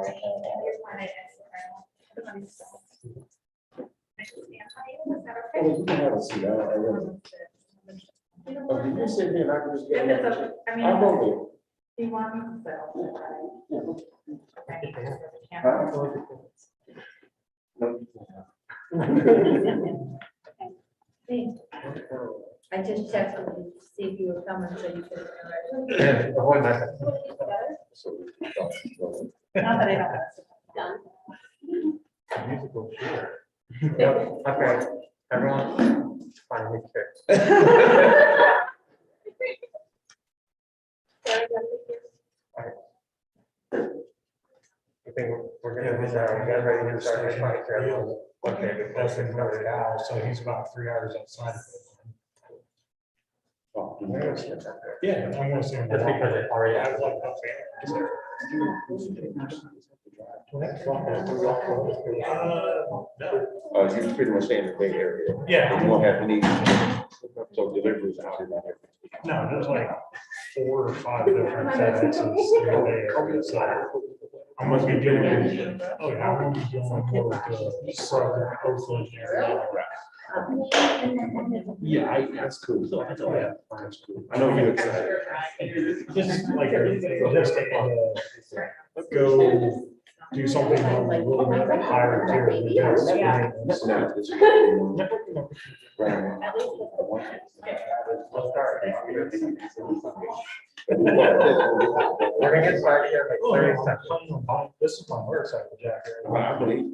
Here's mine, I guess. Oh, you can have a seat. Oh, did you sit here and I could just get? If it's a- I mean, I'll go you want me to Huh? I just checked with you to see if you were coming, so you could. Yeah, avoid that. So, Not that I don't. Done. Musical chair. Yep, okay, everyone, finally chair. I think we're gonna do that, we got ready to start this fight here. Okay, That's in North Cal, so he's about 3 hours outside. Oh, Yeah, I'm gonna see him. Just because it already I has like that family. No. You pretty much stay in the Bay Area. Yeah. You won't have any, so deliveries out in that area. No, there's like 4 or 5 different FedExes in the Bay Area, so I'm gonna be doing, oh yeah, I'm gonna be doing more with the southern Oakland area. Yeah, that's cool. That's cool. I know you're excited. Just like everything, just go do something on a little bit higher tier than just maintenance. Let's start. We're gonna get started here in like 30 seconds. This is my motorcycle jacket. I believe.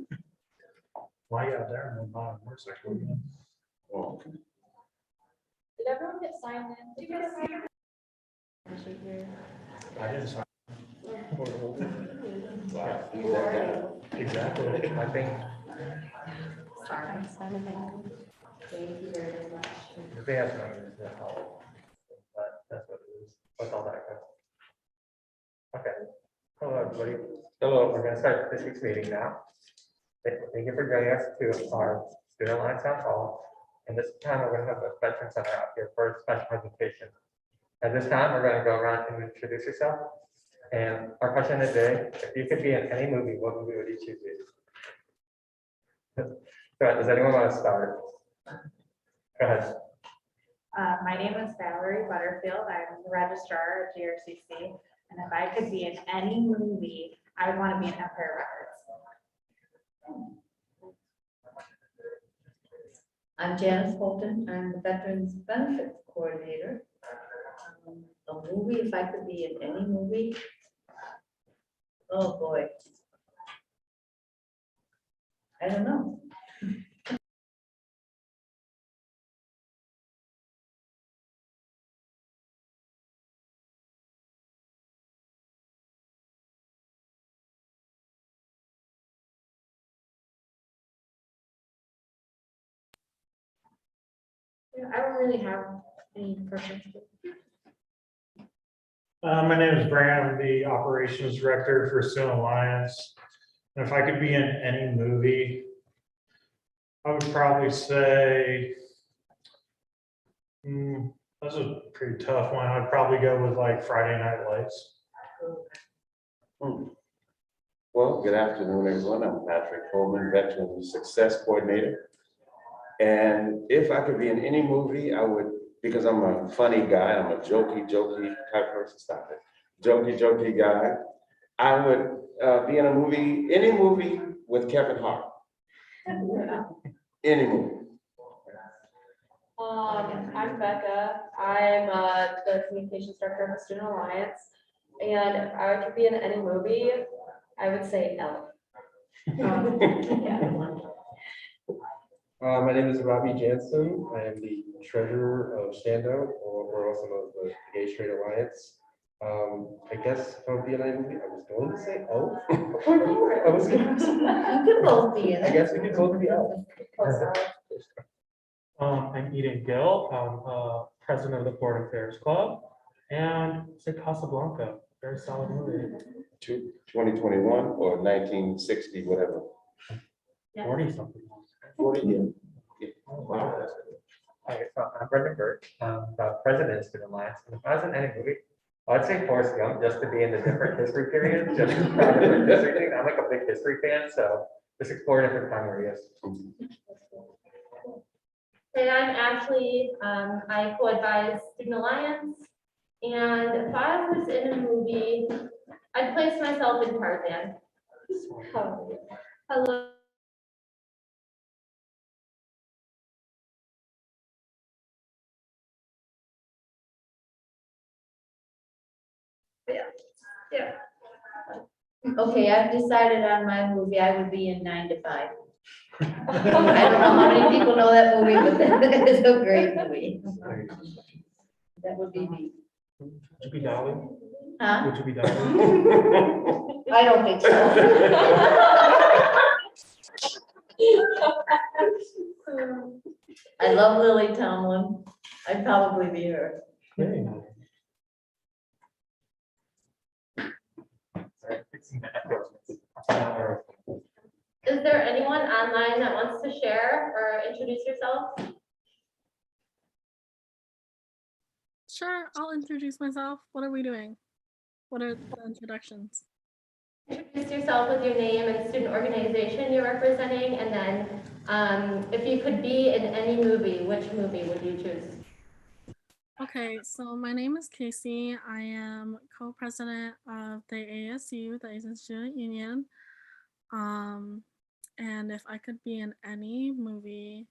Why you out there and buy a motorcycle? Oh, Did everyone get signed in? Did you guys sign? I didn't sign. wow. Leave that down. Exactly. I think Thank you very much. they have some, but that's what it is. What's all that? Okay. Hello, everybody. Hello, we're gonna start this week's meeting now. Thank you for joining us to our Student Alliance Town Hall. And this time we're gonna have the Veteran Center out here for a special presentation. At this time, we're gonna go around and introduce yourself. And our question of the day, if you could be in any movie, what movie would you choose? Go ahead, does anyone want to start? Go ahead. My name is Valerie Butterfield. I'm the registrar at GRCC. And if I could be in any movie, I would want to be in Empire Records. I'm Janice Holton. I'm the Veterans Benefits Coordinator. A movie, if I could be in any movie. Oh, boy. I don't know. Yeah, I don't really have any preference. My name is Brandon. I'm the Operations Director for Student Alliance. And if I could be in any movie, I would probably say, that's a pretty tough one. I'd probably go with like Friday Night Lights. Well, good afternoon, everyone. I'm Patrick Coleman, Veteran Success Coordinator. And if I could be in any movie, I would, because I'm a funny guy, I'm a jokey type person, stop it. Jokey guy. I would be in a movie, any movie with Kevin Hart. Any movie. I'm Becca. I'm the communications director of the Student Alliance. And if I could be in any movie, I would say Elf. Yeah. My name is Robbie Jansen. I am the treasurer of Stando, or we're also known as the Gay Straight Alliance. I guess if I would be in any movie, I was going to say Elf. I was going to say, You could both be in I it. guess we could both be Elf. I'm Eden Gill. I'm president of the Foreign Affairs Club, and say Casablanca, very solid movie. 2021 or 1960, whatever. 40 something. 40, yeah. Wow. Okay, so I'm Brendan Burke, the president of Student Alliance. And if I was in any movie, I'd say Forrest Gump, just to be in the different history periods, just for the different history thing. I'm like a big history fan, so just explore different time areas. And I'm Ashley, I co-advise Student Alliance. And if I was in a movie, I'd place myself in Tarzan. Hello. Yeah. Okay, I've decided on my movie, I would be in 9 to 5. I don't know how many people know that movie, but that is a great movie. That would be me. Would you be Dolly? Huh? Would you be Dolly? I don't think so. I love Lily Tomlin. I'd probably be her. Hey. Is there anyone online that wants to share or introduce yourself? Sure, I'll introduce myself. What are we doing? What are the introductions? Introduce yourself with your name and student organization you're representing, and then if you could be in any movie, which movie would you choose? Okay, so my name is Casey. I am co-president of the ASU, the Asian Student Union. And if I could be in any movie,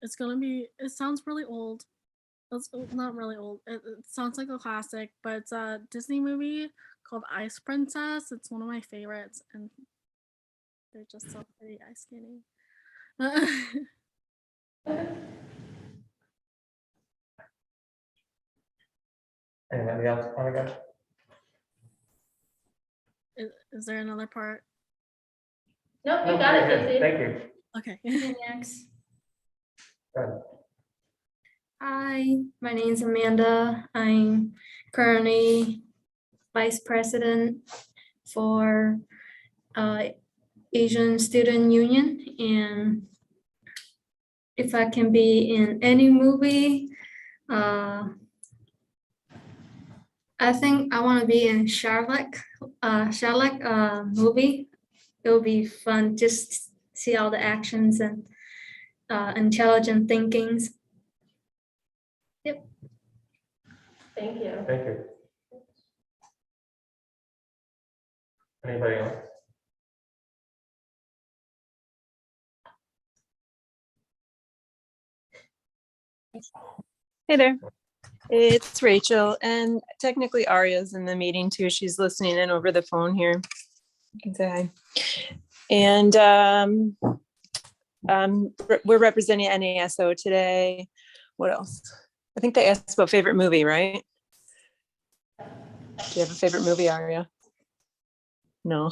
it's gonna be, it sounds really old. It's not really old. It sounds like a classic, but it's a Disney movie called Ice Princess. It's one of my favorites, and they're just so pretty ice skating. Anybody else want to go? Is there another part? Nope, No, you got it, you're good. Casey. Thank you. Okay. Next. Go ahead. Hi, my name is Amanda. I'm currently Vice President for Asian Student Union. And if I can be in any movie, I think I want to be in Charlotte movie. It'll be fun just see all the actions and intelligent thinkings. Thank you. Thank you. Anybody else? Hey there, it's Rachel, and technically Aria's in the meeting too. She's listening in over the phone here. You can say hi. And we're representing NASO today. What else? I think they asked about favorite movie, right? Do you have a favorite movie, Aria? No,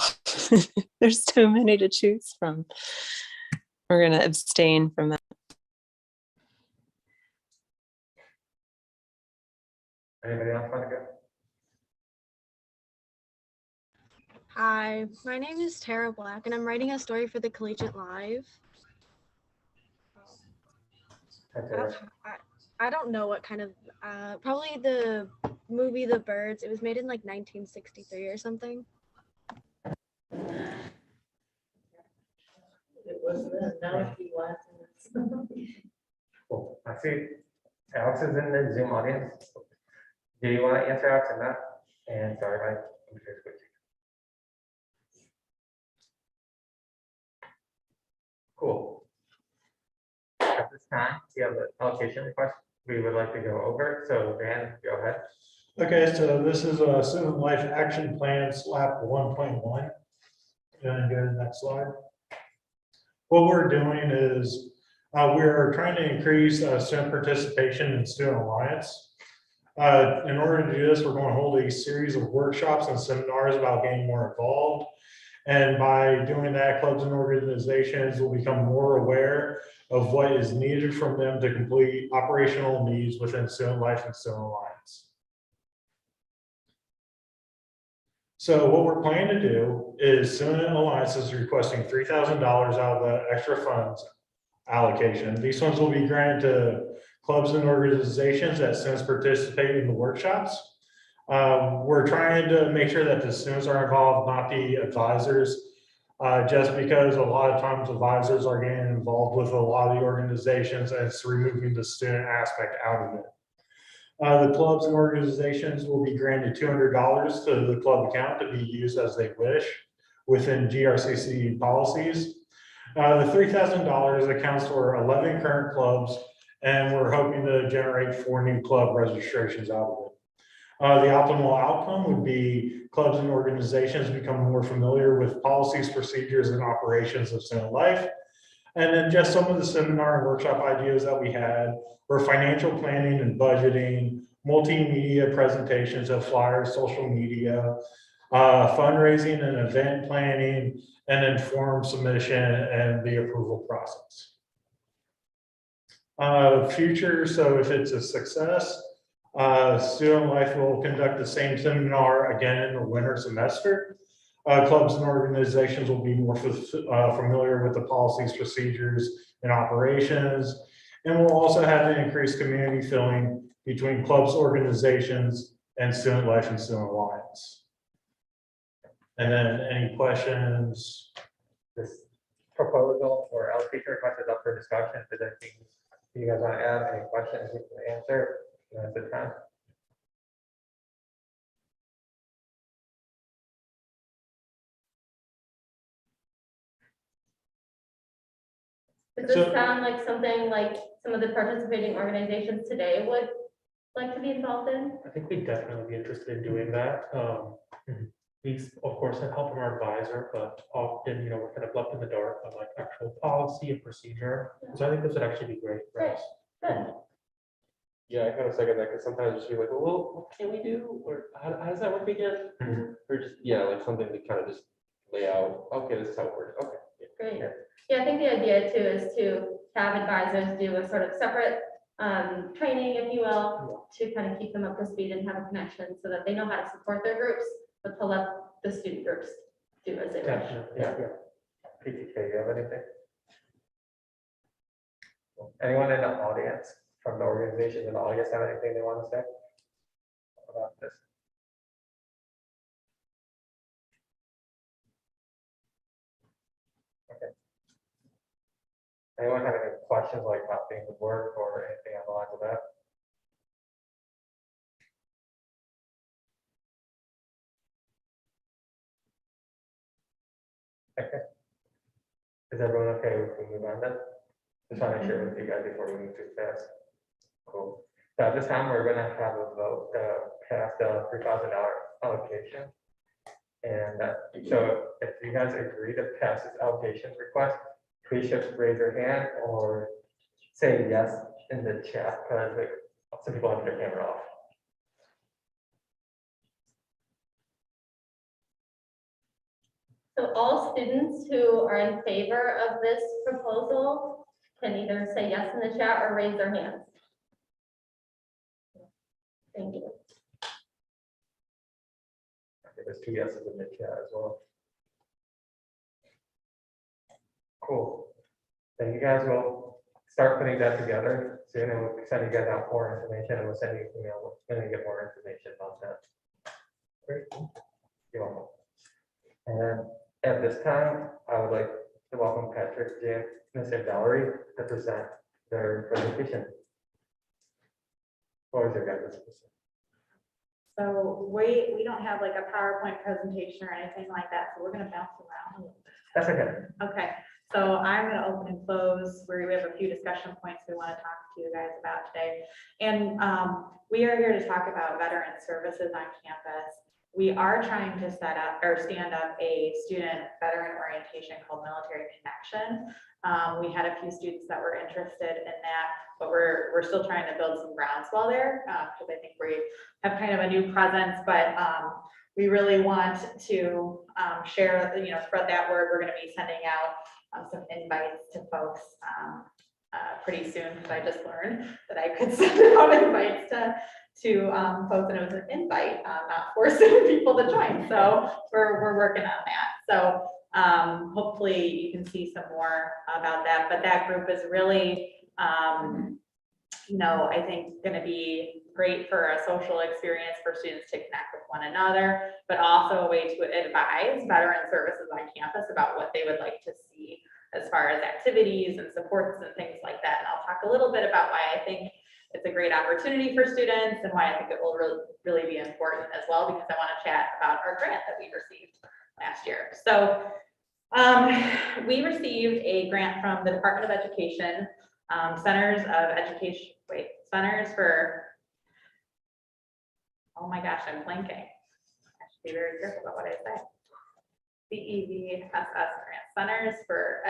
there's too many to choose from. We're gonna abstain from that. Anybody else want to go? Hi, my name is Tara Black, and I'm writing a story for the Collegiate Live. Hi, Tara. I don't know what kind of, probably the movie The Birds. It was made in like 1963 or something. It was now if you want. Cool. I see Alex is in the Zoom audience. Do you want to answer Alex or not? And sorry, my computer's glitching. Cool. At this time, we have the allocation request we would like to go over. So Dan, go ahead. Okay, so this is a Student Life Action Plan SLAP 1.1. And go to the next slide. What we're doing is we're trying to increase student participation in Student Alliance. In order to do this, we're going to hold a series of workshops and seminars about getting more involved. And by doing that, clubs and organizations will become more aware of what is needed from them to complete operational needs within Student Life and Student Alliance. So what we're planning to do is Student Alliance is requesting $3,000 out of the extra funds allocation. These funds will be granted to clubs and organizations that students participate in the workshops. We're trying to make sure that the students are involved, not the advisors. Just because a lot of times advisors are getting involved with a lot of the organizations and it's removing the student aspect out of it. The clubs and organizations will be granted $200 to the club account to be used as they wish within GRCC policies. The $3,000 accounts for 11 current clubs, and we're hoping to generate 4 new club registrations out of it. The optimal outcome would be clubs and organizations become more familiar with policies, procedures, and operations of Student Life. And then just some of the seminar and workshop ideas that we had were financial planning and budgeting, multimedia presentations of flyers, social media, fundraising and event planning, and then form submission and the approval process. Future, so if it's a success, Student Life will conduct the same seminar again in the winter semester. Clubs and organizations will be more familiar with the policies, procedures, and operations. And we'll also have an increased community feeling between clubs, organizations, and Student Life and Student Alliance. And then any questions? This proposal or allocation request is up for discussion. If there's anything you guys want to add, any questions we can answer, that's the time. Does this So- sound like something like some of the participating organizations today would like to be involved in? I think we'd definitely be interested in doing that. We, of course, have help from our advisor, but often, we're kind of left in the dark on like actual policy and procedure. So I think this would actually be great for us. Good. Yeah, I kind of second that, because sometimes you feel like, well, what can we do? Or how does that work again? Or just, yeah, like something to kind of just lay out, okay, this is how it works, okay. Great. Yeah, I think the idea too is to have advisors do a sort of separate training, if you will, to kind of keep them up to speed and have a connection so that they know how to support their groups, but to let the student groups do as they wish. Definitely, yeah. PTK, you have anything? Anyone in the audience from the organization in the audience have anything they want to say about this? Okay. Anyone have any questions like how things would work or anything on the lines of that? Okay. Is everyone okay if we move on then? Just want to share with you guys before we move too fast. Cool. So at this time, we're gonna have a vote to pass the $3,000 allocation. And so if you guys agree to pass this allocation request, please just raise your hand or say yes in the chat, because some people have their camera off. So all students who are in favor of this proposal can either say yes in the chat or raise their hands. Thank you. Okay, there's 2 yeses in the chat as well. Cool. Then you guys will start putting that together soon, and we'll send you guys out more information, and we'll send you an email when we get more information about that. Great. You're welcome. And at this time, I would like to welcome Patrick, Jim, Ms. and Valerie to present their presentation. What was your guys'? So we don't have like a PowerPoint presentation or anything like that, so we're gonna bounce around a little bit. That's okay. Okay, so I'm gonna open and close where we have a few discussion points we want to talk to you guys about today. And we are here to talk about veteran services on campus. We are trying to set up or stand up a student veteran orientation called Military Connection. We had a few students that were interested in that, but we're still trying to build some groundswell there because I think we have kind of a new presence, but we really want to share, spread that word. We're going to be sending out some invites to folks pretty soon, because I just learned that I could send out invites to folks, and it was an invite, not forcing people to join. So we're working on that. So hopefully you can see some more about that. But that group is really I think gonna be great for a social experience for students to connect with one another, but also a way to advise veteran services on campus about what they would like to see as far as activities and supports and things like that. And I'll talk a little bit about why I think it's a great opportunity for students and why I think it will really be important as well, because I want to chat about our grant that we received last year. So we received a grant from the Department of Education, Centers for, oh my gosh, I'm blanking. I should be very careful about what I say. CEVSS grant, Centers for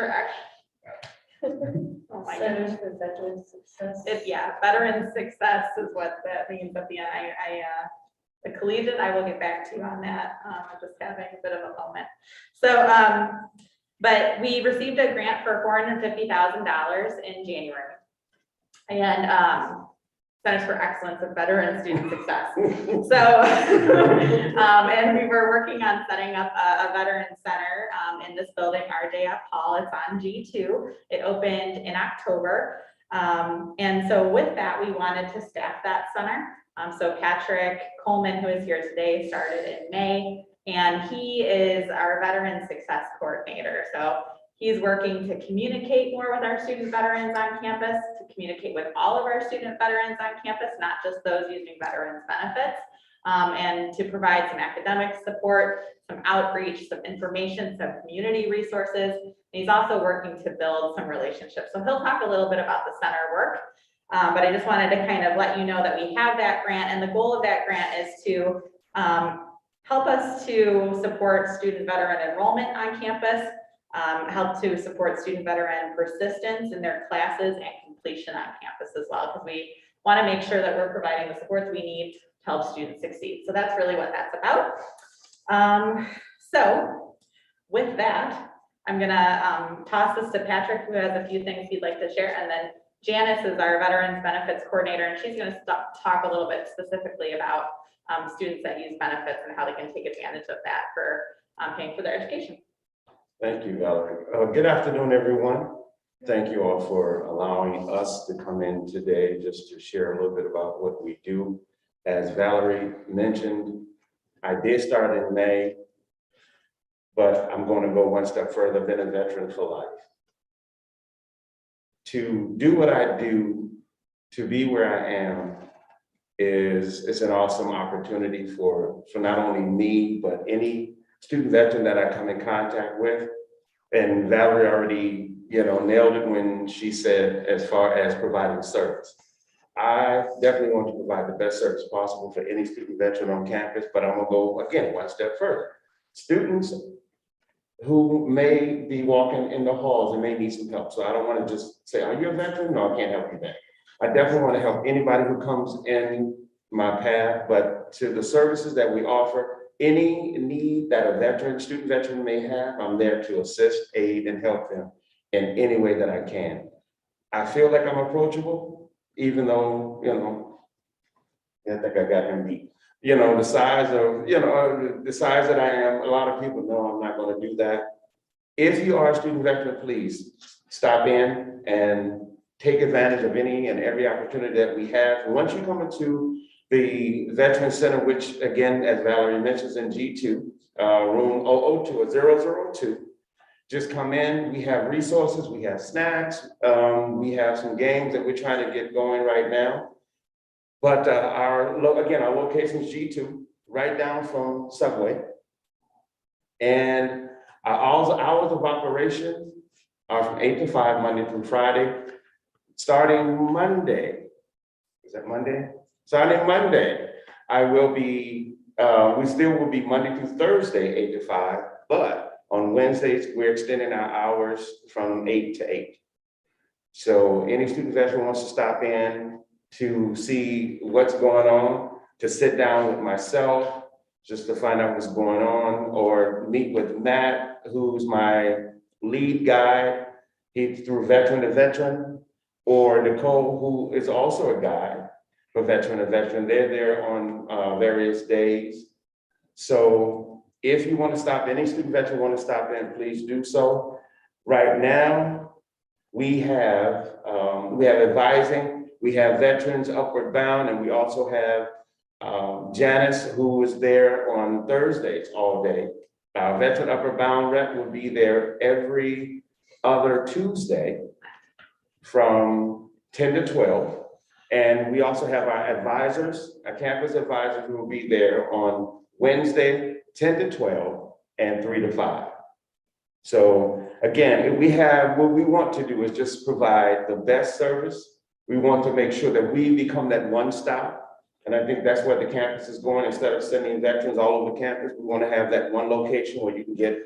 Action. Oh my Centers goodness. for Veteran Success. Veteran success is what that means at the end. The collegiate, I will get back to you on that. I'm just having a bit of a moment. So, but we received a grant for $450,000 in January. And Centers for Excellence of Veteran Student Success. So, and we were working on setting up a veteran center in this building, RJF Hall. It's on G2. It opened in October. And so with that, we wanted to staff that center. So Patrick Coleman, who is here today, started in May, and he is our veteran success coordinator. So he's working to communicate more with our student veterans on campus, to communicate with all of our student veterans on campus, not just those using veterans benefits, and to provide some academic support, some outreach, some information, some community resources. And he's also working to build some relationships. So he'll talk a little bit about the center work. But I just wanted to kind of let you know that we have that grant, and the goal of that grant is to help us to support student veteran enrollment on campus, help to support student veteran persistence in their classes and completion on campus as well, because we want to make sure that we're providing the supports we need to help students succeed. So that's really what that's about. So with that, I'm gonna toss this to Patrick, who has a few things he'd like to share, and then Janice is our Veterans Benefits Coordinator, and she's going to talk a little bit specifically about students that use benefits and how they can take advantage of that for paying for their education. Thank you, Valerie. Good afternoon, everyone. Thank you all for allowing us to come in today just to share a little bit about what we do. As Valerie mentioned, I did start in May, but I'm going to go one step further. I've been a veteran for life. To do what I do, to be where I am, it's an awesome opportunity for not only me, but any student veteran that I come in contact with. And Valerie already, nailed it when she said, as far as providing service. I definitely want to provide the best service possible for any student veteran on campus, but I'm gonna go, again, one step further. Students who may be walking in the halls and may need some help. So I don't want to just say, are you a veteran? No, I can't help you there. I definitely want to help anybody who comes in my path, but to the services that we offer, any need that a student veteran may have, I'm there to assist, aid, and help them in any way that I can. I feel like I'm approachable, even though, I think I got him beat. The size that I am, a lot of people know I'm not going to do that. If you are a student veteran, please stop in and take advantage of any and every opportunity that we have. Once you come into the Veteran Center, which again, as Valerie mentions, in G2, room 002 or 002, just come in. We have resources, we have snacks, we have some games that we're trying to get going right now. But our location is G2, right down from Subway. And our hours of operation are from 8 to 5, Monday through Friday. Starting Monday, is that Monday? Starting Monday, I will be, we still will be Monday through Thursday, 8 to 5, but on Wednesdays, we're extending our hours from 8 to 8. So any student veteran wants to stop in to see what's going on, to sit down with myself, just to find out what's going on, or meet with Matt, who's my lead guide. He's through Veteran to Veteran, or Nicole, who is also a guide for Veteran to Veteran. They're there on various days. So if you want to stop, any student veteran want to stop in, please do so. Right now, we have advising, we have veterans upward bound, and we also have Janice, who is there on Thursdays all day. Our veteran upward bound rep will be there every other Tuesday from 10 to 12. And we also have our advisors, our campus advisors, who will be there on Wednesday, 10 to 12 and 3 to 5. So again, what we want to do is just provide the best service. We want to make sure that we become that one stop. And I think that's where the campus is going. Instead of sending veterans all over campus, we want to have that one location where you can get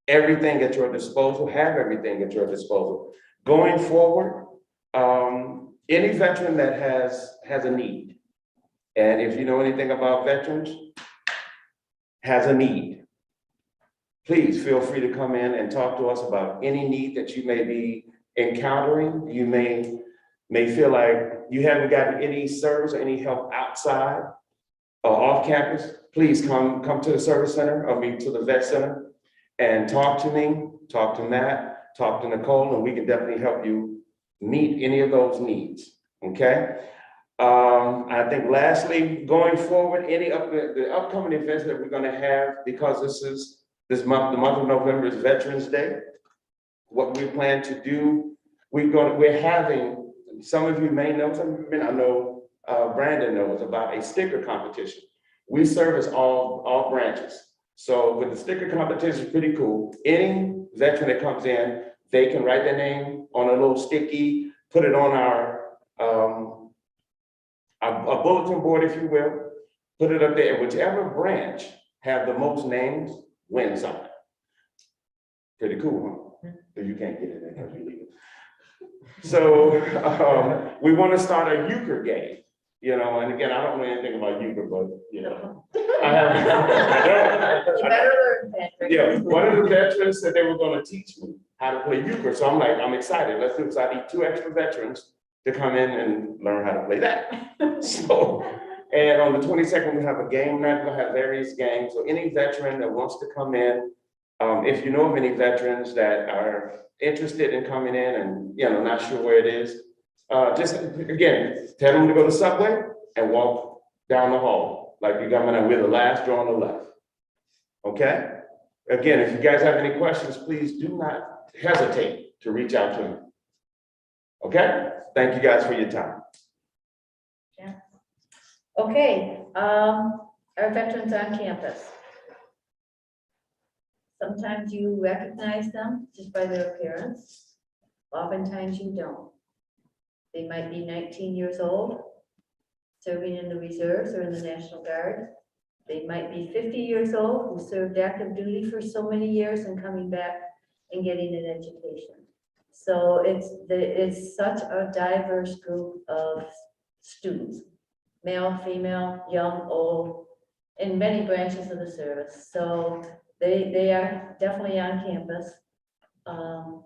everything at your disposal, have everything at your disposal. Going forward, any veteran that has a need, and if you know anything about veterans, has a need, please feel free to come in and talk to us about any need that you may be encountering. You may feel like you haven't gotten any service or any help outside or off campus. Please come to the service center, to the vet center, and talk to me, talk to Matt, talk to Nicole, and we can definitely help you meet any of those needs, okay? I think lastly, going forward, the upcoming events that we're gonna have, because the month of November is Veterans Day, what we plan to do, we're having, some of you may know, some of you may not know, Brandon knows about a sticker competition. We service all branches. So with the sticker competition, it's pretty cool. Any veteran that comes in, they can write their name on a little sticky, put it on our a bulletin board, if you will, put it up there. And whichever branch have the most names wins something. Pretty cool, huh? But you can't get it in because you leave it. So we want to start a euchre game, and again, I don't know anything about euchre, but I have. You better learn, Patrick. Yeah, one of the veterans said they were going to teach me how to play euchre, so I'm excited. Let's do it. So I need 2 extra veterans to come in and learn how to play that. So, and on the 22nd, we have a game night. We'll have various games. So any veteran that wants to come in, if you know of any veterans that are interested in coming in and, not sure where it is, just, again, tell them to go to Subway and walk down the hall. Like you got me, we're the last draw on the left. Okay? Again, if you guys have any questions, please do not hesitate to reach out to me. Okay? Thank you guys for your time. Yeah. Okay, our veterans on campus. Sometimes you recognize them just by their appearance. Oftentimes you don't. They might be 19 years old, serving in the reserves or in the National Guard. They might be 50 years old, who served active duty for so many years and coming back and getting an education. So it's such a diverse group of students, male, female, young, old, in many branches of the service. So they are definitely on campus. I'm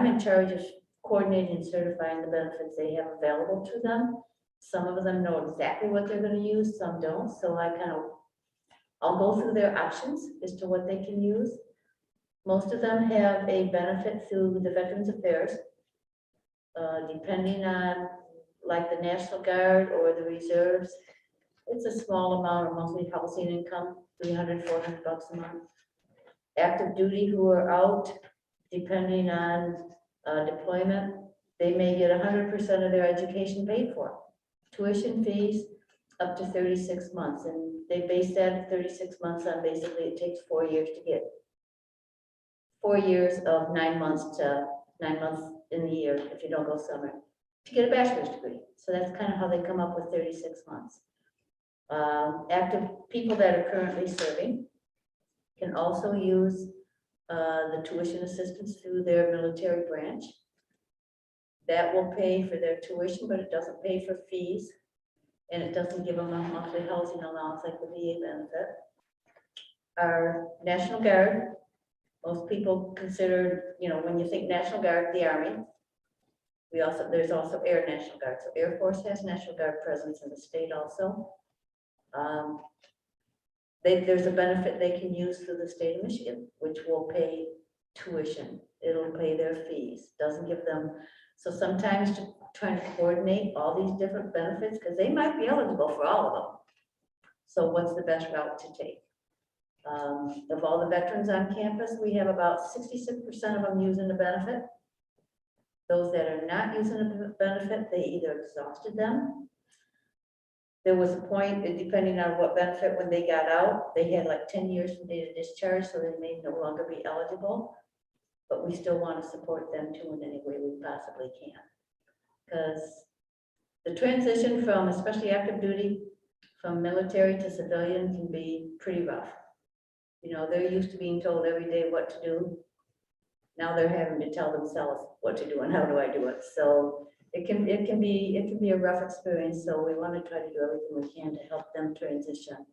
in charge of coordinating and certifying the benefits they have available to them. Some of them know exactly what they're going to use, some don't. So I'll go through their options as to what they can use. Most of them have a benefit through the Veterans Affairs, depending on like the National Guard or the reserves. It's a small amount of monthly housing income, $300, $400 a month. Active duty who are out, depending on deployment, they may get 100% of their education paid for. Tuition fees up to 36 months, and they base that at 36 months on basically it takes 4 years to get 4 years of 9 months to 9 months in the year if you don't go summer to get a bachelor's degree. So that's kind of how they come up with 36 months. Active people that are currently serving can also use the tuition assistance through their military branch. That will pay for their tuition, but it doesn't pay for fees, and it doesn't give them a monthly housing allowance like the VA benefit. Our National Guard, most people consider, when you think National Guard, the Army. There's also Air National Guard. So Air Force has National Guard presence in the state also. There's a benefit they can use through the state of Michigan, which will pay tuition it'll pay their fees, doesn't give them, so sometimes trying to coordinate all these different benefits, because they might be eligible for all of them. So what's the best route to take? Of all the veterans on campus, we have about 66% of them using the benefit. Those that are not using the benefit, they either exhausted them. There was a point, depending on what benefit, when they got out, they had like 10 years from date of discharge, so they may no longer be eligible. But we still want to support them too in any way we possibly can. Because the transition from, especially active duty, from military to civilian can be pretty rough. You know, they're used to being told every day what to do. Now they're having to tell themselves what to do and how do I do it. So it can be a rough experience. So we want to try to do everything we can to help them transition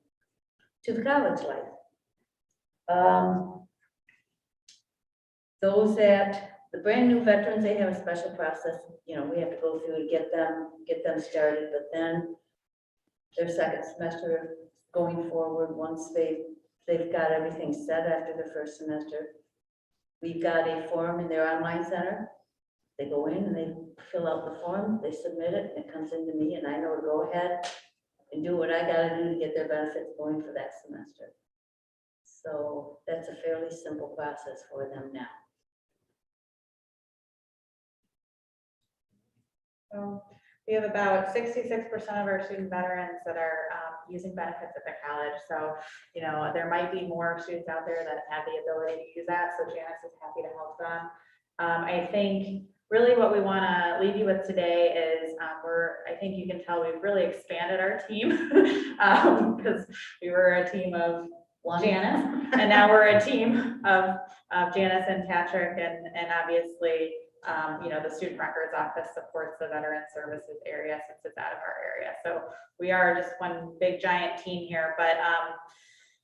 to the college life. Those that, the brand new veterans, they have a special process, you know, we have to go through to get them started, but then their second semester going forward, once they've got everything set after the first semester, we've got a form in their online center. They go in and they fill out the form, they submit it, and it comes into me, and I know to go ahead and do what I gotta do to get their benefits going for that semester. So that's a fairly simple process for them now. So we have about 66% of our student veterans that are using benefits at the college. So, you know, there might be more students out there that have the ability to use that. So Janice is happy to help them. I think really what we want to leave you with today is I think you can tell we've really expanded our team because we were a team of Janice and now we're a team of Janice and Patrick and obviously you know, the Student Records Office supports the Veteran Services area since it's out of our area. So we are just one big giant team here, but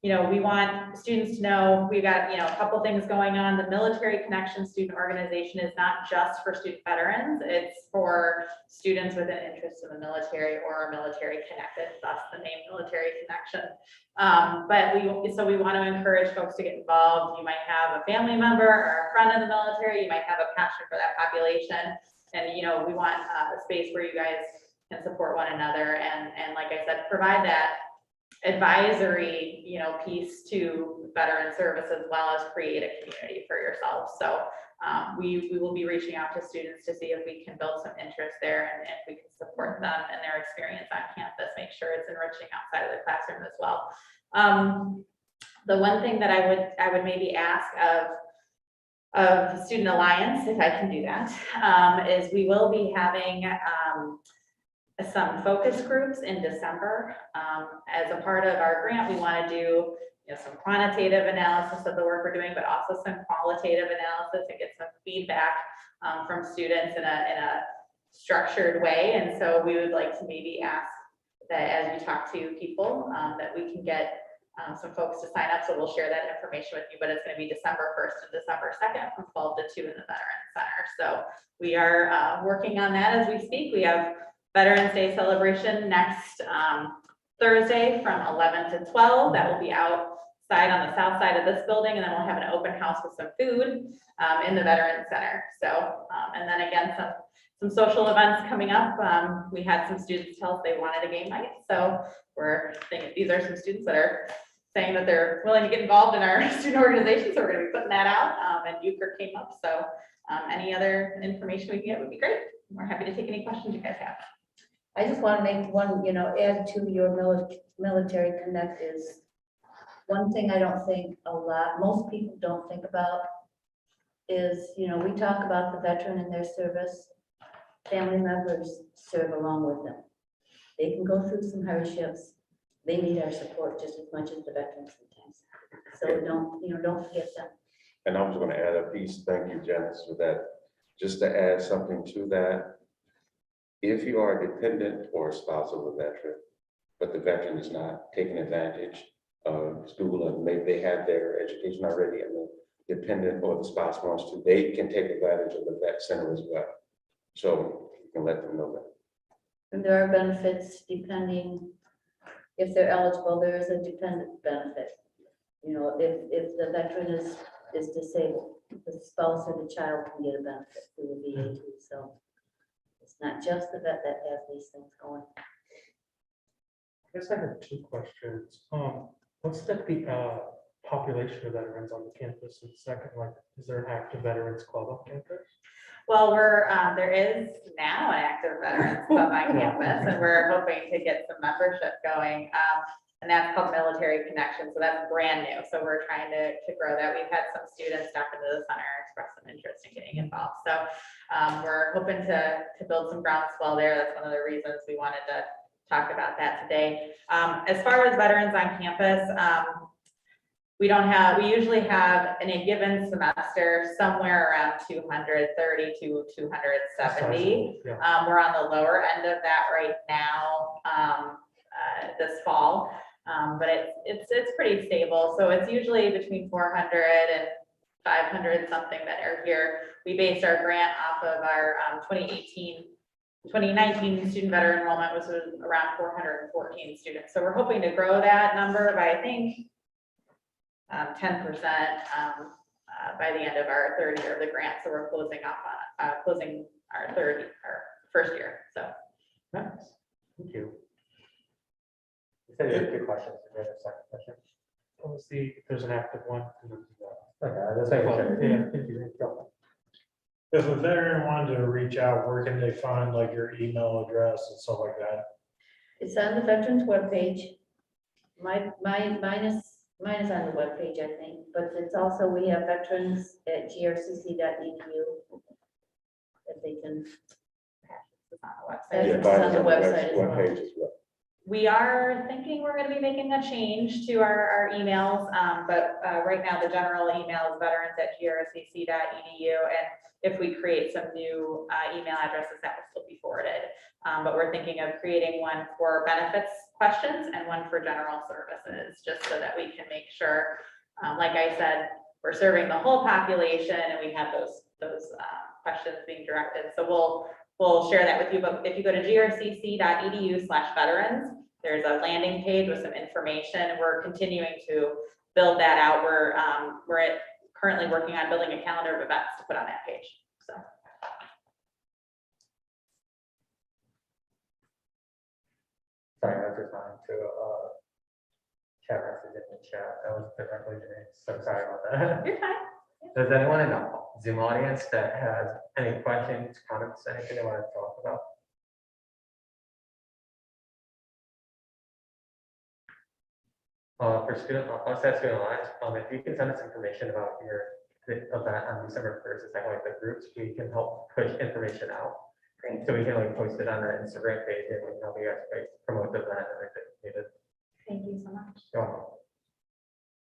you know, we want students to know we've got, you know, a couple things going on. The Military Connection Student Organization is not just for student veterans, it's for students with an interest in the military or are military connected, thus the name Military Connection. But we want to encourage folks to get involved. You might have a family member or a friend in the military, you might have a passion for that population. And, you know, we want a space where you guys can support one another and like I said, provide that advisory, you know, piece to veteran service as well as create a community for yourself. So we will be reaching out to students to see if we can build some interest there and if we can support them and their experience on campus, make sure it's enriching outside of the classroom as well. The one thing that I would maybe ask of Student Alliance, if I can do that, is we will be having some focus groups in December. As a part of our grant, we want to do, you know, some quantitative analysis of the work we're doing, but also some qualitative analysis and get some feedback from students in a structured way. And so we would like to maybe ask that as you talk to people, that we can get some folks to sign up. So we'll share that information with you, but it's going to be December 1st and December 2nd from 12 to 2 in the Veteran Center. So we are working on that as we speak. We have Veterans Day celebration next Thursday from 11 to 12. That will be outside on the south side of this building, and then we'll have an open house with some food in the Veterans Center. So, and then again, some social events coming up. We had some students tell us they wanted a game night, so we're thinking these are some students that are saying that they're willing to get involved in our student organization, so we're going to be putting that out. And Euchre came up, so any other information we can get would be great. We're happy to take any questions you guys have. I just want to make one, you know, add to your military connect is one thing I don't think most people don't think about is, you know, we talk about the veteran and their service. Family members serve along with them. They can go through some hardships. They need our support just as much as the veterans sometimes. So don't forget them. And I was going to add a piece. Thank you, Janice, for that. Just to add something to that. If you are a dependent or a spouse of a veteran, but the veteran is not taking advantage of school and maybe they have their education already and the dependent or the spouse wants to, they can take advantage of the vet center as well. So you can let them know that. And there are benefits depending if they're eligible. There is a dependent benefit. You know, if the veteran is is disabled. The spouse or the child can get a benefit through the VA too, so it's not just the vet that has these things going. I guess I have two questions. What's the population of veterans on the campus? And second, like, is there an active veterans club on campus? Well, there is now an active veterans club on campus, and we're hoping to get some membership going. And that's called Military Connection, so that's brand new. So we're trying to grow that. We've had some students stop into the center, express some interest in getting involved. So we're hoping to build some groundswell there. That's one of the reasons we wanted to talk about that today. As far as veterans on campus, we usually have in a given semester somewhere around 230 to 270. Yeah. We're on the lower end of that right now this fall, but it's pretty stable. So it's usually between 400 and 500 something that are here. We based our grant off of our 2019 student veteran enrollment, which was around 414 students. So we're hoping to grow that number by, I think, 10% by the end of our third year of the grant. So we're closing our first year. So Nice. Thank you. You said you had two questions. You had a second question. Let's see if there's an active one. Okay, that's making sure. Yeah, thank you. Go. If a veteran wanted to reach out, where can they find like your email address and stuff like that? It's on the veterans webpage. Mine is on the webpage, I think, but it's also, we have veterans@grcc.edu. That they can. it's on the website. It's on the website as well. Webpage as well. We are thinking we're going to be making a change to our emails, but right now the general email is veterans@grcc.edu. And if we create some new email addresses, that will still be forwarded. But we're thinking of creating one for benefits questions and one for general services, just so that we can make sure, like I said, we're serving the whole population and we have those questions being directed. So we'll share that with you. But if you go to grcc.edu/veterans, there's a landing page with some information. We're continuing to build that out. We're currently working on building a calendar of events to put on that page. So. Sorry, I was responding to chat message in the chat. That was directly to me. So sorry about that. You're fine. Does anyone in the Zoom audience that has any questions, comments, anything they want to talk about? For student, us as student alliance, if you can send us information about your event on December 1st, it's like the groups, we can help push information out. Great. So we can like post it on our Instagram page and we can help you guys like, promote the event and everything needed. Thank you so much. So,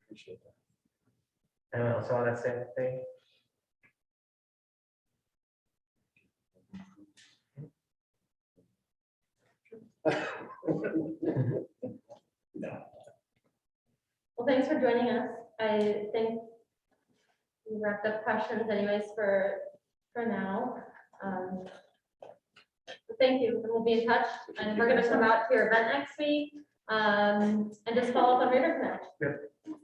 Appreciate that. anyone else want to say anything? Well, thanks for joining us. I think we wrapped up questions anyways for now. Thank you, and we'll be in touch, and we're gonna come out to your event next week, and just follow up on Raider Connect.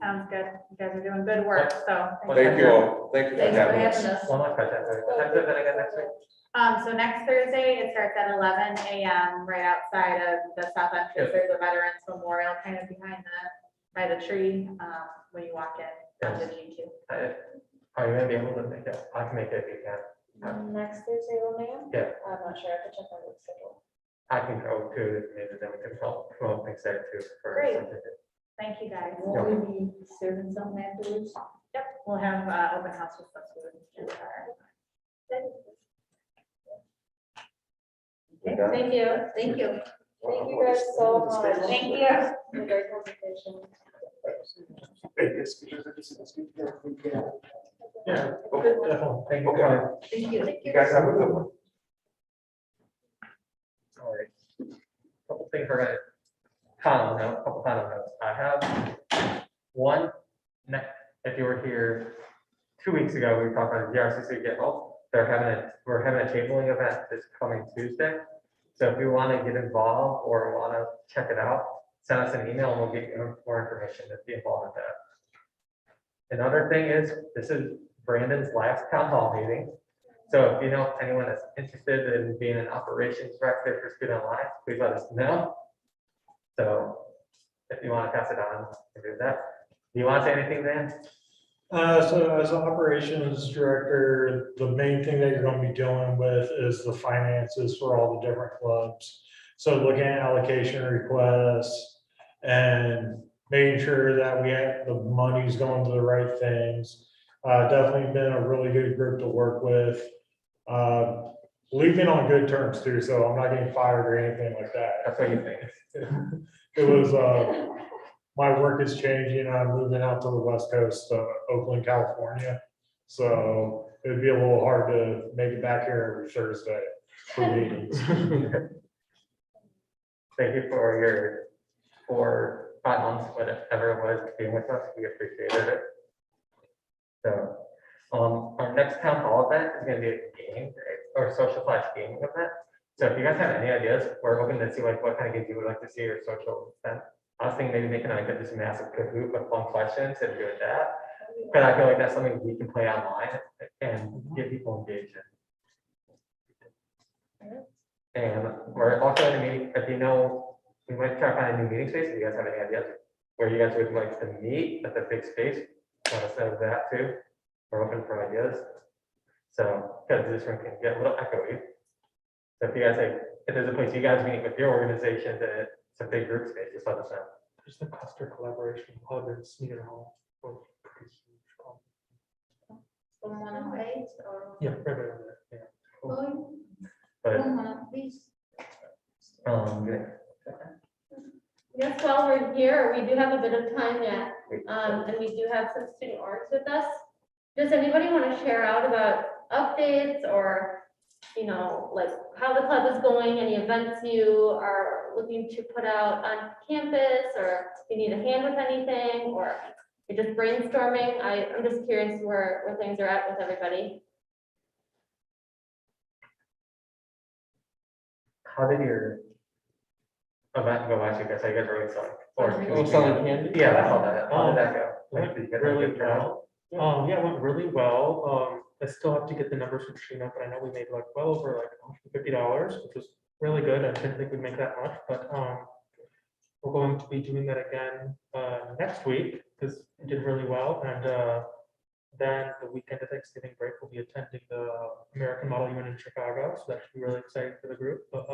Sounds good. You guys are doing good work. So. Thank you all. Thank you for Thanks for having us. having us. One more question. What time's the event again next week? So next Thursday, it starts at 11 a.m. right outside of the south entrance. There's a Veterans Memorial kind of by the tree when you walk in to Yes. G2. Are you gonna be able to make it? I can make it if you can. Next Thursday, 1 a.m.? Yeah. I'm not sure. I have to check my work schedule. I can go too, maybe then we can help promote things there too. for Great. something. Thank you, guys. Will we be serving something afterwards? Yep, we'll have open house with some food. We're done? Thank you. Thank you. Thank you guys so much. Thank you. It was a great presentation. Yeah. Definitely. Thank you. Okay. Thank you. You guys have a good one. All right. Couple things we're gonna comment on, couple final notes. I have one, if you were here 2 weeks ago, we talked about GRCC Get Help. We're having a tabling event this coming Tuesday. So if you want to get involved or want to check it out, send us an email and we'll get you more information to be involved with that. Another thing is, this is Brandon's last town hall meeting. So if you know anyone that's interested in being an operations director for Student Alliance, please let us know. So if you want to pass it on, you can do that. Do you want to say anything, Dan? So as an operations director, the main thing that you're going to be dealing with is the finances for all the different clubs. So looking at allocation requests and making sure that we have the money's going to the right things. Definitely been a really good group to work with. Leaving on good terms too, so I'm not getting fired or anything like that. That's what you think. It was, my work is changing. I'm moving out to the West Coast, Oakland, California. So it'd be a little hard to make it back here every Thursday for meetings. Thank you for your 4 or 5 months, whatever it was, being with us. We appreciated it. So, our next town hall event is going to be a game or social flash gaming event. So if you guys have any ideas, we're hoping to see like what kind of games you would like to see or social event. I was thinking maybe making like this massive Kahoot with fun questions and doing that. But I feel like that's something we can play online and get people engaged in. And we're also in a meeting, if you know, we might try to find a new meeting space. If you guys have any ideas where you guys would like to meet at the big space, let us know that too. We're open for ideas. So, because this one can get a little echoey. So if you guys like, if there's a place you guys meet with your organization that it's a big group space, just let us know. There's the Custer Collaboration Hub in Smeaton Hall. Pretty huge club. From 108 or? Yeah, right over there, yeah. Going But from 108, please. Yes, while we're here, we do have a bit of time yet, and we do have some student orgs with us. Does anybody want to share out about updates or, you know, like how the club is going, any events you are looking to put out on campus, or you need a hand with anything, or you're just brainstorming? I'm just curious where things are at with everybody. how did your event go last week? I saw you guys were selling. Oh, selling candy? Yeah, I saw that. How did that go? Went Like, did you get a really good turnout? well. Yeah, it went really well. I still have to get the numbers from Sheena, but I know we made like well over like $150, which was really good. I didn't think we'd make that much, but we're going to be doing that again next week because it did really well. And then the weekend of Thanksgiving break, we'll be attending the American Model UN in Chicago. So that should be really exciting for the group. But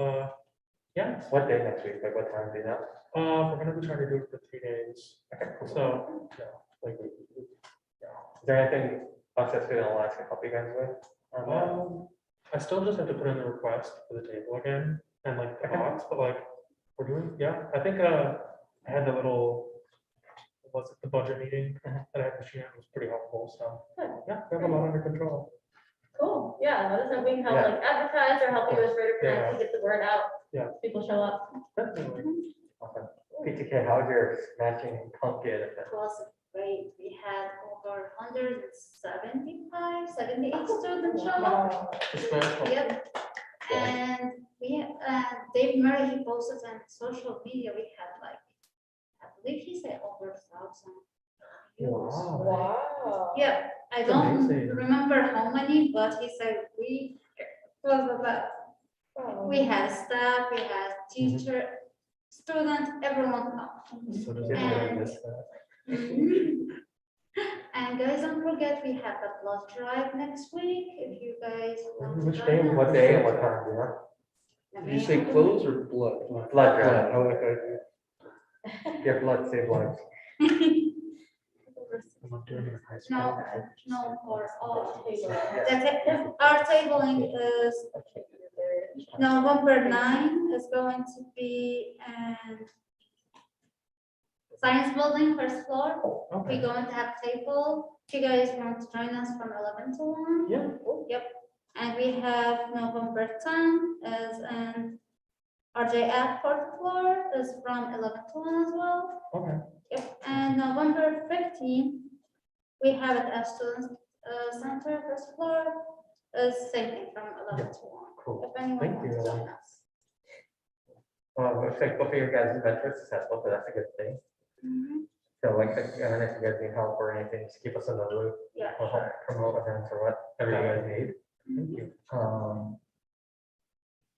yeah, What day next week? Like what time do you know? we're gonna be trying to do it for 3 days. So yeah, like Is there anything us that's Student Alliance can help you guys with? on that? I still just have to put in the request for the table again and like the box, but like we're doing, yeah, I think I had the little, what was it, the budget meeting that I had with Sheena, it was pretty helpful, so yeah, we have a lot under control. Cool, yeah, let us know if we can help Yeah. like advertise or help you with greater Yeah. connect to get the word out. Yeah. People show up. Definitely. Awesome. PTK, how's your matching pumpkin event? It was great. We had over 78 students show up. Yep. And Dave Murray, he posted on social media, we had like, I believe he said over 1,000 views. Wow. Yeah, I That's don't amazing. remember how many, but he said we was about. We had staff, we had teacher, students, everyone come. So does Yeah, And- I missed that. And guys, don't forget, we have a blood drive next week, if you guys want to Which join day? us. What day and what time, do you know? Did you say clothes or blood? Blood drive. I like that idea. Give blood, save lives. I'm not doing it in high No, school. no, for all. Our tabling is November 9 is going to be in Science Building, first floor. Okay. We're going to have table. If you guys want to join us from 11 to 1. Yeah. Yep. And we have November 10 is in RJF fourth floor is from 11 to 1 as well. Okay. Yep. And November 15, we have it at Student Center, first floor, is same thing from 11 to 1. Cool. If anyone Thank wants to you. join us. Well, looks like both of your guys' events were successful, so that's a good thing. So like, I don't and if you guys need help or anything, just keep us in the loop. Yeah, We'll help promote events or whatever you guys need. Thank you.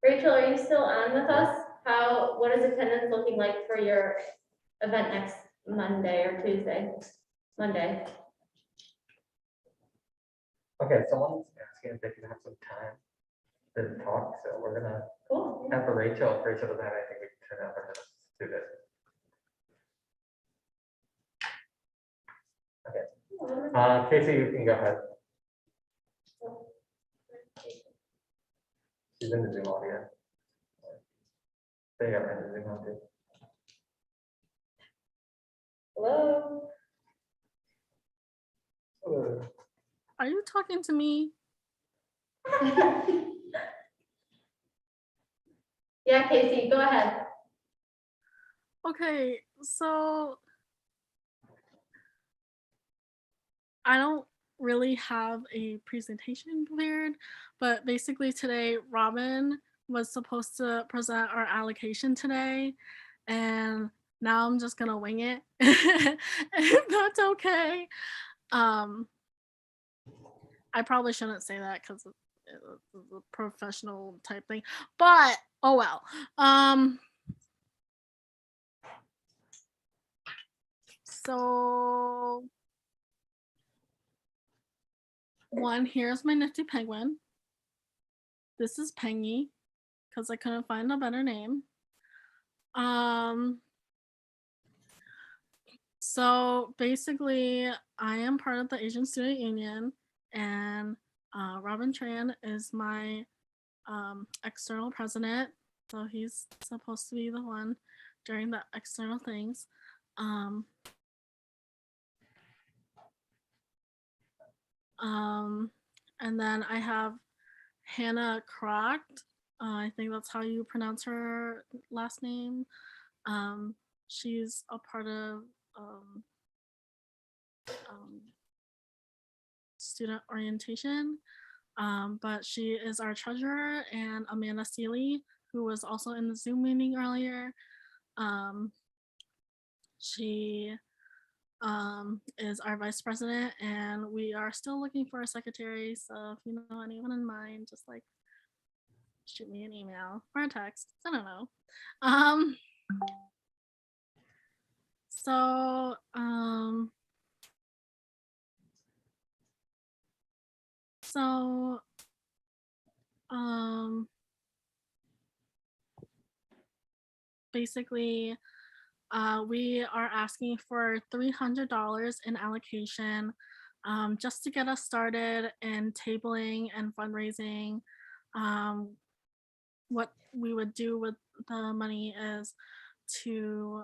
Rachel, are you still on with us? What is attendance looking like for your event next Monday or Tuesday? Monday. Okay, someone's asking if they can have some time to talk, so we're gonna Cool. have for Rachel. If Rachel doesn't have anything, we can turn it over to Susan. Casey, you can go ahead. She's in the Zoom audience. They got her in the Zoom audience. Hello? Are you talking to me? Yeah, Casey, go ahead. Okay, so I don't really have a presentation prepared, but basically today Robin was supposed to present our allocation today, and now I'm just gonna wing it. If that's okay. I probably shouldn't say that because it's a professional type thing, but oh well. So one, here's my nifty penguin. This is Pengy, because I couldn't find a better name. So basically, I am part of the Asian Student Union, and Robin Tran is my external president. So he's supposed to be the one during the external things. And then I have Hannah Croct. I think that's how you pronounce her last name. She's a part of student orientation, but she is our treasurer, and Amanda Seeley, who was also in the Zoom meeting earlier. She is our vice president, and we are still looking for a secretary. So if you know anyone in mind, just like shoot me an email or a text. I don't know. So basically, we are asking for $300 in allocation just to get us started in tabling and fundraising. What we would do with the money is to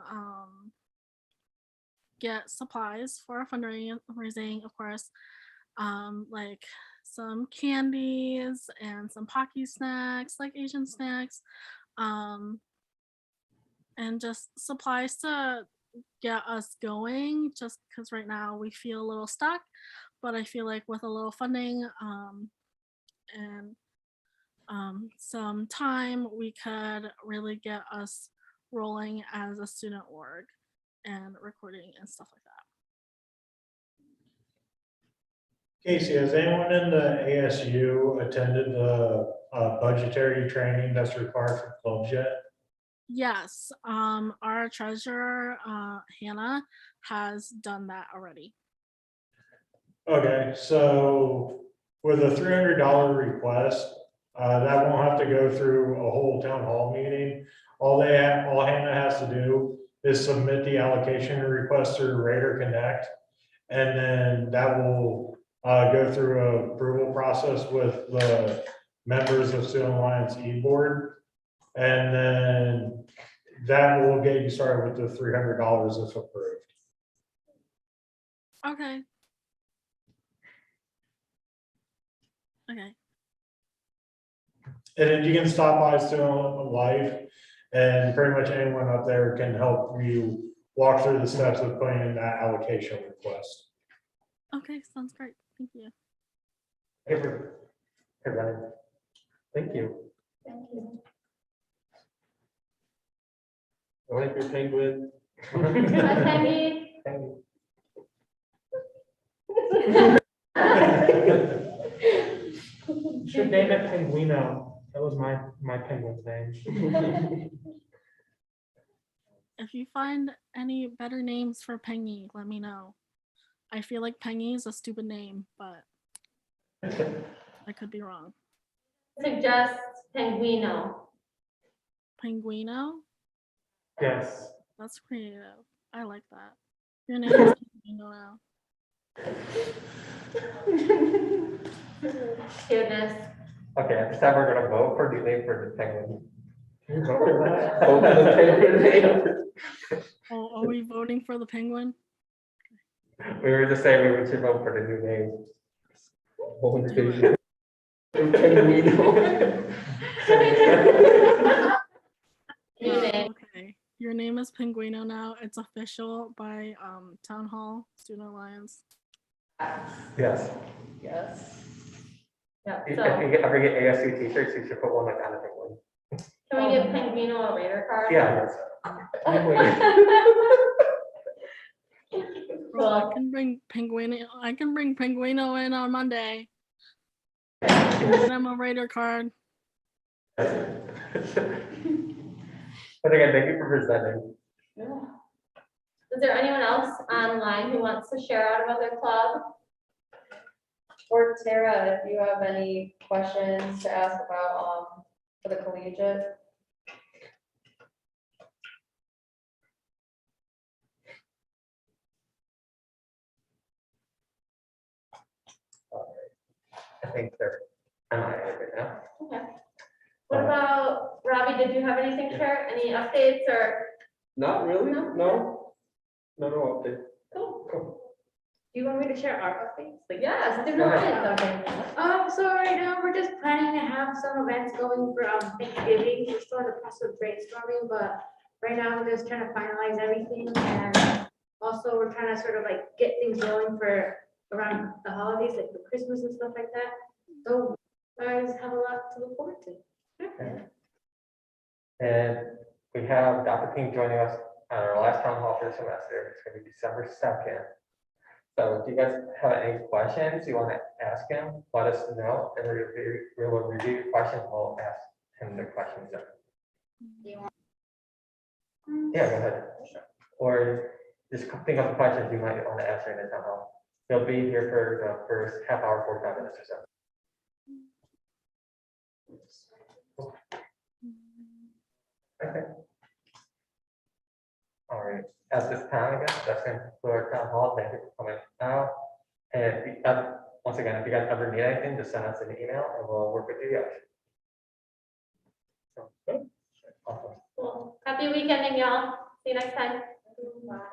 get supplies for our fundraising, of course, like some candies and some Pocky snacks, like Asian snacks, and just supplies to get us going, just because right now we feel a little stuck, but I feel like with a little funding and some time, we could really get us rolling as a student org and recording and stuff like that. Casey, has anyone in the ASU attended the budgetary training that's required for clubs yet? Yes, our treasurer, Hannah, has done that already. Okay, so with a $300 request, that won't have to go through a whole town hall meeting. All Hannah has to do is submit the allocation request through Raider Connect, and then that will go through a approval process with the members of Student Alliance e-board, and then that will get you started with the $300 if approved. Okay. Okay. And then you can stop by Student Life, and pretty much anyone up there can help you walk through the steps of putting in that allocation request. Okay, sounds great. Thank you. Hey, Ryan. Thank you. Thank you. I like your penguin. Hi, Penny. Thank you. Penguino. That was my penguin's name. If you find any better names for Pengy, let me know. I feel like Pengy is a stupid name, but I could be wrong. Suggest Penguino. Penguino? Yes. That's creative. I like that. Your name is Penguino now. Cuteness. Okay, at this time, we're gonna vote for the name for the penguin. Vote for that. Vote for the penguin name. Oh, are we voting for the penguin? We were just saying we should vote for the new name. What was Do the it. Penguino? New Oh, name. okay. Your name is Penguino now. It's official by Town Hall Student Alliance. Yes. Yes. Yeah, If so you ever get ASU t-shirts, you should put one like on the penguin. can we give Penguino a Raider card? Yeah. Bro, I Well, can bring Penguino in on Monday. Get him a Raider card. But again, thank you for presenting. is there anyone else online who wants to share out about their club? Or Tara, if you have any questions to ask about, for the collegiate. I think they're, I'm not right now. Okay. What about, Robbie, did you have anything to share? Any updates or? Not really, No? no. No, no update. Cool. Do you want me to share our updates? Like, Yes, do Go not. ahead. Okay. So right now, we're just planning to have some events going for Thanksgiving. We're still in the process of brainstorming, but right now we're just trying to finalize everything. And also we're trying to sort of like get things going for around the holidays, like for Christmas and stuff like that. So you guys have a lot to look forward to. And we have Dr. Pink joining us on our last town hall for the semester. It's gonna be December 2nd. So if you guys have any questions you want to ask him, let us know, and we will review your questions, we'll ask him the questions. Yeah, go ahead. Or just think of questions you might want to answer in the town hall. He'll be here for the first half hour, 45 minutes or so. Okay. All right, at this time, I guess, that's going to conclude our town hall. Thank you for coming out. And if you, once again, if you guys ever need anything, just send us an email and we'll work with you guys. So, good. Awesome. Cool. Happy weekending, y'all. See you next time.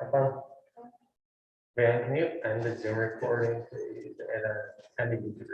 Have fun. Van, can you end the Zoom recording, please, and then end the YouTube?